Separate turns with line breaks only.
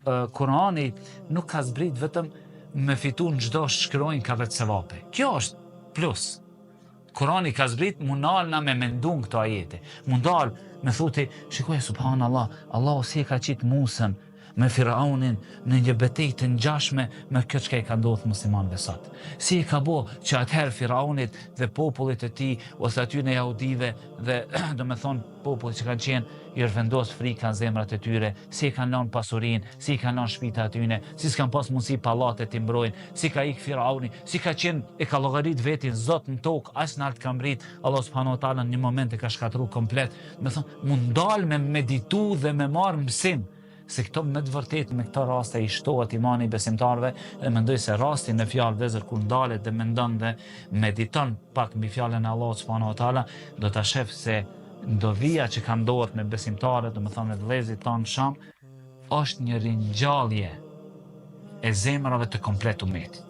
Kurani nuk ka zbrit vetëm me fitu në çdo shkronjë ka vetë sevape. Kjo është plus. Kurani ka zbrit mundalna me mendun këto ajete. Mundal me thuti, shikoj subhanallah, Allahu si e ka qitë Musën me Firaunin në një betejë të ngjashme me këtë çka i ka ndodhur muslimanëve sot. Si i ka bo që atëherë Firaunit dhe popullit e tij ose aty në jahudive dhe domethënë popullit që kanë qenë i vendos frika në zemrat e tyre, si i kanë lënë pasurinë, si i kanë lënë shtëpitë atyne, si s'kan pas mundësi pallate të mbrojnë, si ka ik Firauni, si ka qenë e ka llogarit vetin zot në tokë, as nalt ka mbrit, Allah subhanahu wa taala në një moment e ka shkatruar komplet. Do të thonë, mund dal me meditu dhe me marr mësim se këto me të vërtet me këto raste i shtohet imani i besimtarëve dhe mendoj se rasti në fjalë vezër kur ndalet dhe mendon dhe mediton pak mbi fjalën e Allahut subhanahu wa taala, do ta shef se ndovia që ka ndodhur me besimtarët, domethënë me vëllezërit tanë në Sham, është një ringjallje e zemrave të komplet umetit.